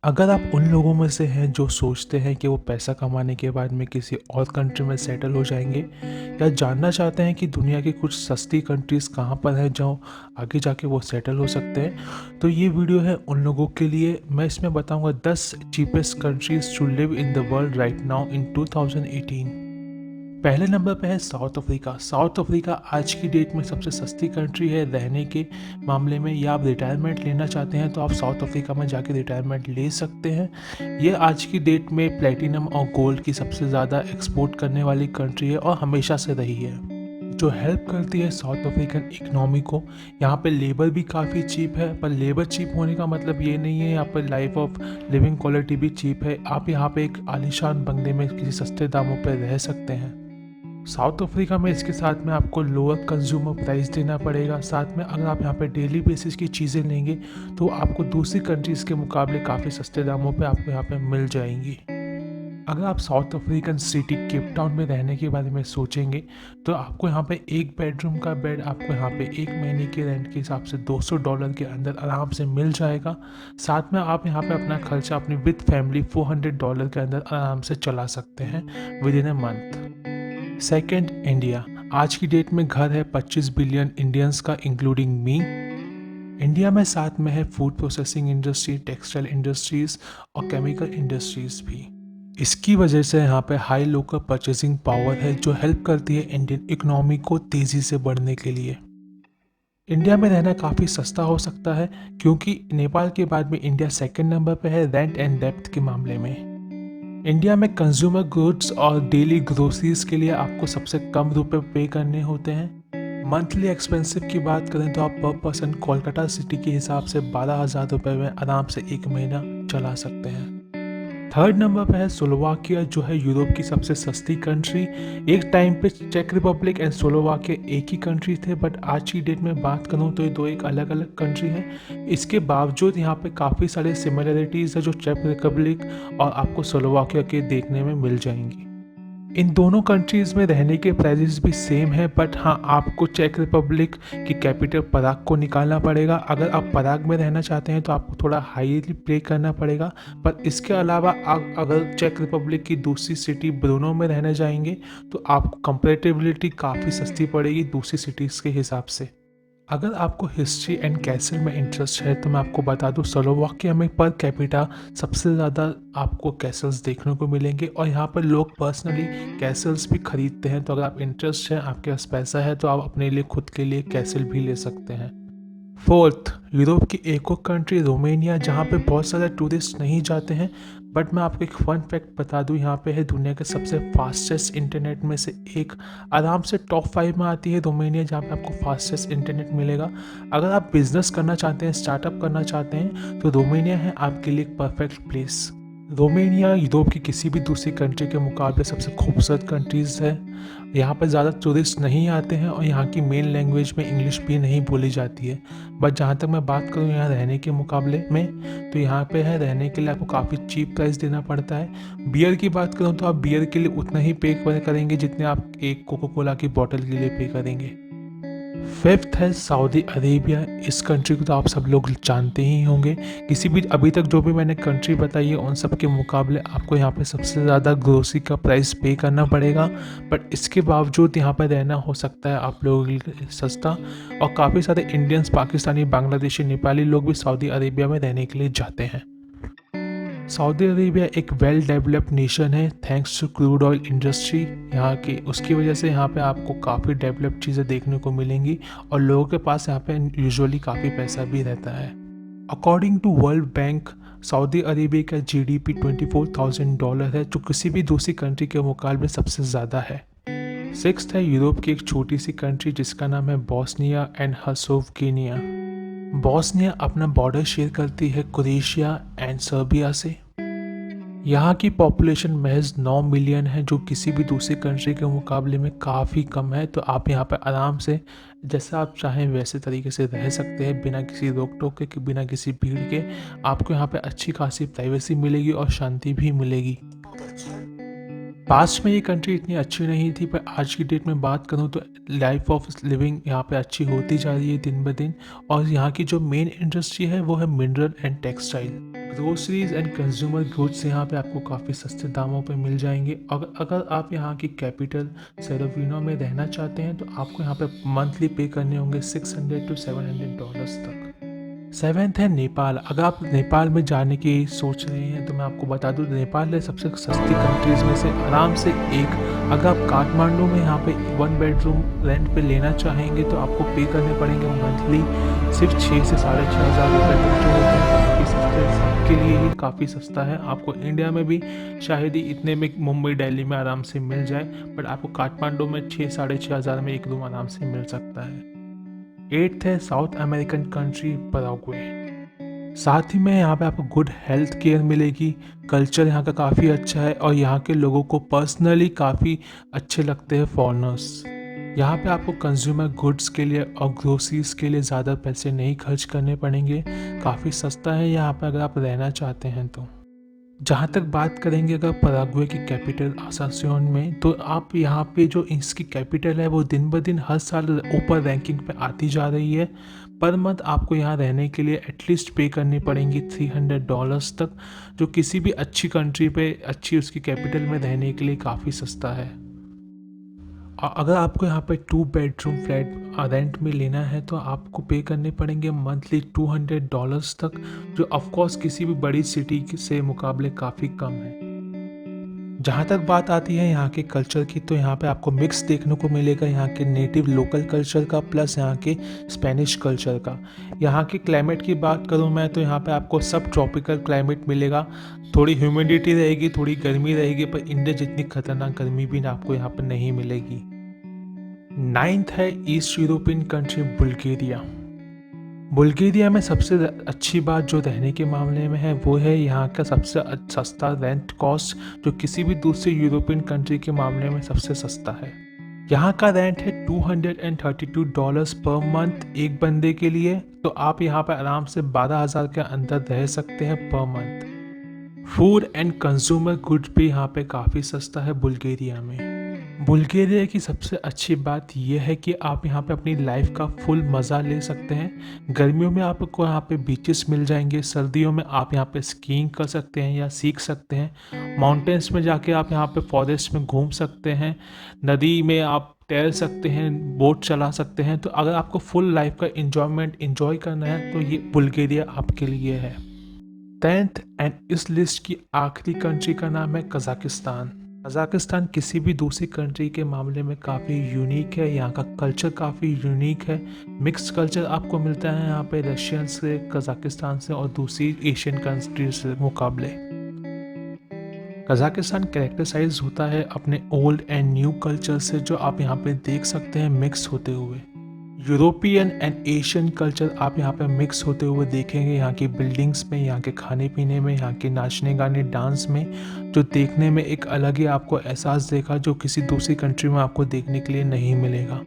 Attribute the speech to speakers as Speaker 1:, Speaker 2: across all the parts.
Speaker 1: अगर आप उन लोगों में से हैं जो सोचते हैं कि वो पैसा कमाने के बाद में किसी और कंट्री में सेटल हो जाएंगे या जानना चाहते हैं कि दुनिया की कुछ सस्ती कंट्रीज़ कहाँ पर हैं जहाँ आगे जाके वो सेटल हो सकते हैं, तो ये वीडियो है उन लोगों के लिए। मैं इसमें बताऊंगा 10 cheapest countries to live in the world right now in 2018। पहले नंबर पे है साउथ अफ्रीका। साउथ अफ्रीका आज की डेट में सबसे सस्ती कंट्री है रहने के मामले में। या आप रिटायरमेंट लेना चाहते हैं तो आप साउथ अफ्रीका में जाके रिटायरमेंट ले सकते हैं। ये आज की डेट में प्लेटिनम और गोल्ड की सबसे ज़्यादा एक्सपोर्ट करने वाली कंट्री है और हमेशा से रही है, जो हेल्प करती है साउथ अफ्रीकन इकनॉमी को। यहाँ पे लेबर भी काफ़ी चीप है, पर लेबर चीप होने का मतलब ये नहीं है यहाँ पर लाइफ ऑफ लिविंग क्वालिटी भी चीप है। आप यहाँ पे एक आलीशान बंगले में किसी सस्ते दामों पर रह सकते हैं। साउथ अफ्रीका में इसके साथ में आपको लोअर कंज्यूमर प्राइस देना पड़ेगा। साथ में अगर आप यहाँ पे डेली बेसिस की चीज़ें लेंगे तो आपको दूसरी कंट्रीज़ के मुकाबले काफ़ी सस्ते दामों पे आपको यहाँ पे मिल जाएंगी। अगर आप south African city Cape Town में रहने के बारे में सोचेंगे तो आपको यहाँ पे एक बेडरूम का बेड आपको यहाँ पे एक महीने के रेंट के हिसाब से $200 के अंदर आराम से मिल जाएगा। साथ में आप यहाँ पे अपना खर्चा अपनी विद फैमिली $400 के अंदर आराम से चला सकते हैं with in a month. Second, India. आज की डेट में घर है 25 बिलियन इंडियंस का इंक्लूडिंग मी। इंडिया में साथ में है food processing industry, textile industries और केमिकल इंडस्ट्रीज भी। इसकी वजह से यहाँ पे हाई लोकल परचेसिंग पावर है जो हेल्प करती है इंडियन इकोनॉमी को तेज़ी से बढ़ने के लिए। इंडिया में रहना काफ़ी सस्ता हो सकता है क्योंकि नेपाल के बाद में इंडिया सेकंड नंबर पे है रेंट एंड डेप्थ के मामले में। इंडिया में कंज्यूमर गुड्स और डेली ग्रोसरीज के लिए आपको सबसे कम रुपए पे करने होते हैं। मंथली एक्सपेंसिव की बात करें तो आप पर पर्सन कोलकाता सिटी के हिसाब से 12,000 रुपये में आराम से एक महीना चला सकते हैं। थर्ड नंबर पे है स्लोवाकिया, जो है यूरोप की सबसे सस्ती कंट्री। एक टाइम पे चेक रिपब्लिक एंड स्लोवाकिया एक ही कंट्री थे, बट आज की डेट में बात करूँ तो ये दो एक अलग अलग कंट्री हैं। इसके बावजूद यहाँ पे काफ़ी सारे सिमिलरिटीज़ है जो चेक रिपब्लिक और आपको स्लोवाकिया के देखने में मिल जाएंगी। इन दोनों कंट्रीज़ में रहने के प्राइजेस भी सेम है, बट हाँ आपको चेक रिपब्लिक की कैपिटल पराग को निकालना पड़ेगा। अगर आप पराग में रहना चाहते हैं तो आपको थोड़ा हाईली पे करना पड़ेगा। पर इसके अलावा आप अगर चेक रिपब्लिक की दूसरी सिटी ब्रूनो में रहने जाएंगे तो आपको कंपेरेटिबिलिटी काफ़ी सस्ती पड़ेगी दूसरी सिटीज़ के हिसाब से। अगर आपको हिस्ट्री एंड कैसल में इंटरेस्ट है तो मैं आपको बता दूं स्लोवाकिया में पर कैपिटा सबसे ज़्यादा आपको कैसल्स देखने को मिलेंगे और यहाँ पर लोग पर्सनली कैसल्स भी खरीदते हैं। तो अगर आप इंटरेस्ट है, आपके पास पैसा है, तो आप अपने लिए खुद के लिए कैसल भी ले सकते हैं। फोर्थ, यूरोप की एक और कंट्री रोमेनिया, जहाँ पे बहुत सारे टूरिस्ट नहीं जाते हैं। बट मैं आपको एक फ़न फैक्ट बता दूँ, यहाँ पे है दुनिया के सबसे फास्टेस्ट इंटरनेट में से एक। आराम से टॉप 5 में आती है रोमेनिया, जहाँ पे आपको फास्टेस्ट इंटरनेट मिलेगा। अगर आप बिजनेस करना चाहते हैं, स्टार्टअप करना चाहते हैं, तो रोमेनिया है आपके लिए एक परफेक्ट प्लेस। रोमेनिया यूरोप की किसी भी दूसरी कंट्री के मुकाबले सबसे खूबसूरत कंट्रीज़ है। यहाँ पर ज़्यादा टूरिस्ट नहीं आते हैं और यहाँ की मेन लैंग्वेज में इंग्लिश भी नहीं बोली जाती है। बट जहाँ तक मैं बात करूँ यहाँ रहने के मुकाबले में, तो यहाँ पे है रहने के लिए आपको काफ़ी चीप प्राइस देना पड़ता है। बियर की बात करूँ तो आप बियर के लिए उतना ही पे करेंगे जितने आप एक कोको कोला की बोतल के लिए पे करेंगे। फिफ्थ है सऊदी अरेबिया। इस कंट्री को तो आप सब लोग जानते ही होंगे। किसी भी अभी तक जो भी मैंने कंट्री बताई है उन सब के मुकाबले आपको यहाँ पे सबसे ज़्यादा ग्रोसरी का प्राइस पे करना पड़ेगा। बट इसके बावजूद यहाँ पर रहना हो सकता है आप लोगों के लिए सस्ता। और काफ़ी सारे इंडियंस, पाकिस्तानी, बांग्लादेशी, नेपाली लोग भी सऊदी अरेबिया में रहने के लिए जाते हैं। सऊदी अरेबिया एक वेल डेवलप्ड नेशन है thanks to crude oil industry. यहाँ की उसकी वजह से यहाँ पे आपको काफ़ी डेवलप्ड चीज़ें देखने को मिलेंगी और लोगों के पास यहाँ पे यूजुअली काफ़ी पैसा भी रहता है। According to World Bank, Saudi Arabia का जीडीपी $24,000 है, जो किसी भी दूसरी कंट्री के मुकाबले सबसे ज़्यादा है। सिक्स्थ है यूरोप की एक छोटी सी कंट्री जिसका नाम है बोस्निया एंड हर्सोविना। बोस्निया अपना बॉर्डर शेयर करती है क्रोएशिया एंड सर्बिया से। यहाँ की पॉपुलेशन महज 9 मिलियन है, जो किसी भी दूसरी कंट्री के मुकाबले में काफ़ी कम है। तो आप यहाँ पर आराम से जैसा आप चाहें वैसे तरीके से रह सकते हैं, बिना किसी रोक टोक के, बिना किसी भीड़ के। आपको यहाँ पे अच्छी खासी प्राइवेसी मिलेगी और शांति भी मिलेगी। पास्ट में ये कंट्री इतनी अच्छी नहीं थी, पर आज की डेट में बात करूँ तो लाइफ ऑफ लिविंग यहाँ पे अच्छी होती जा रही है दिन ब दिन। और यहाँ की जो मेन इंडस्ट्री है वो है mineral and textile. Groceries and consumer goods यहाँ पे आपको काफ़ी सस्ते दामों पे मिल जाएंगे। अगर आप यहाँ की कैपिटल सेरेविनो में रहना चाहते हैं तो आपको यहाँ पे मंथली पे करने होंगे $600 to $700 तक। सेवेंथ है नेपाल। अगर आप नेपाल में जाने की सोच रहे हैं तो मैं आपको बता दूं, नेपाल है सबसे सस्ती कंट्रीज़ में से आराम से एक। अगर आप काठमांडू में यहाँ पे 1 बेडरूम रेंट पे लेना चाहेंगे तो आपको पे करने पड़ेंगे मंथली सिर्फ 6 से साढ़े 6 हज़ार रुपये तक, जो होते हैं काफ़ी सस्ते। सबके लिए ही काफ़ी सस्ता है। आपको इंडिया में भी शायद ही इतने में मुंबई दिल्ली में आराम से मिल जाए, बट आपको काठमांडू में 6 साढ़े 6 हज़ार में एक रूम आराम से मिल सकता है। 8th है साउथ अमेरिकन कंट्री पैराग्वे। साथ ही में यहाँ पे आपको गुड हेल्थ केयर मिलेगी। कल्चर यहाँ का काफ़ी अच्छा है और यहाँ के लोगों को पर्सनली काफ़ी अच्छे लगते हैं फॉरेनर्स। यहाँ पे आपको कंज्यूमर गुड्स के लिए और ग्रोसरीज के लिए ज़्यादा पैसे नहीं खर्च करने पड़ेंगे। काफ़ी सस्ता है यहाँ पे अगर आप रहना चाहते हैं तो। जहाँ तक बात करेंगे अगर पराग्वे की कैपिटल असांसियोन में, तो आप यहाँ पे जो इसकी कैपिटल है वो दिन ब दिन हर साल ऊपर रैंकिंग पे आती जा रही है। पर मंथ आपको यहाँ रहने के लिए एटलीस्ट पे करनी पड़ेंगी $300 तक, जो किसी भी अच्छी कंट्री पे अच्छी उसकी कैपिटल में रहने के लिए काफ़ी सस्ता है। अगर आपको यहाँ पे 2 बेडरूम फ्लैट रेंट में लेना है तो आपको पे करने पड़ेंगे मंथली $200 तक, जो ऑफकोर्स किसी भी बड़ी सिटी से मुकाबले काफ़ी कम है। जहाँ तक बात आती है यहाँ के कल्चर की, तो यहाँ पे आपको मिक्स देखने को मिलेगा यहाँ के नेटिव लोकल कल्चर का प्लस यहाँ के स्पेनिश कल्चर का। यहाँ के क्लाइमेट की बात करूँ मैं तो यहाँ पे आपको सब ट्रॉपिकल क्लाइमेट मिलेगा। थोड़ी ह्यूमिडिटी रहेगी, थोड़ी गर्मी रहेगी, पर इंडिया जितनी खतरनाक गर्मी भी आपको यहाँ पर नहीं मिलेगी। 9th है east European country Bulgaria. Bulgaria में सबसे अच्छी बात जो रहने के मामले में है वो है यहाँ का सबसे सस्ता रेंट कॉस्ट, जो किसी भी दूसरे यूरोपियन कंट्री के मामले में सबसे सस्ता है। यहाँ का रेंट है $232 पर मंथ एक बंदे के लिए, तो आप यहाँ पर आराम से 12,000 के अंदर रह सकते हैं per month. Food and consumer goods भी यहाँ पे काफ़ी सस्ता है बुल्गारिया में। बुल्गारिया की सबसे अच्छी बात यह है कि आप यहाँ पे अपनी लाइफ का फुल मज़ा ले सकते हैं। गर्मियों में आपको यहाँ पे बीचेस मिल जाएंगे, सर्दियों में आप यहाँ पे स्कीइंग कर सकते हैं या सीख सकते हैं। माउंटेन्स में जाके आप यहाँ पे फॉरेस्ट में घूम सकते हैं, नदी में आप तैर सकते हैं, बोट चला सकते हैं। तो अगर आपको फुल लाइफ का इंजॉय करना है तो ये बुल्गारिया आपके लिए है। 10th एंड इस लिस्ट की आखिरी कंट्री का नाम है कज़ाकिस्तान। कज़ाकिस्तान किसी भी दूसरी कंट्री के मामले में काफ़ी यूनिक है। यहाँ का कल्चर काफ़ी यूनिक है। मिक्स्ड कल्चर आपको मिलता है यहाँ पे रशियन से, कज़ाकिस्तान से और दूसरी एशियन कंट्री से मुकाबले। कज़ाकिस्तान कैरेक्टराइज होता है अपने ओल्ड एंड न्यू कल्चर से, जो आप यहाँ पे देख सकते हैं मिक्स होते हुए। यूरोपियन एंड एशियन कल्चर आप यहाँ पे मिक्स होते हुए देखेंगे यहाँ की बिल्डिंग्स में, यहाँ के खाने पीने में, यहाँ के नाचने गाने डांस में, जो देखने में एक अलग ही आपको एहसास देगा, जो किसी दूसरी कंट्री में आपको देखने के लिए नहीं मिलेगा।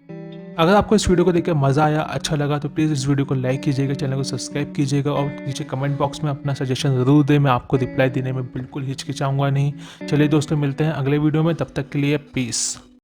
Speaker 1: अगर आपको इस वीडियो को देखकर मज़ा आया, अच्छा लगा, तो प्लीज़ इस वीडियो को लाइक कीजिएगा, चैनल को सब्सक्राइब कीजिएगा और नीचे कमेंट बॉक्स में अपना सजेशन ज़रूर दें। मैं आपको रिप्लाई देने में बिल्कुल हिचकिचाऊंगा नहीं। चलिए दोस्तों, मिलते हैं अगले वीडियो में, तब तक के लिए पीस।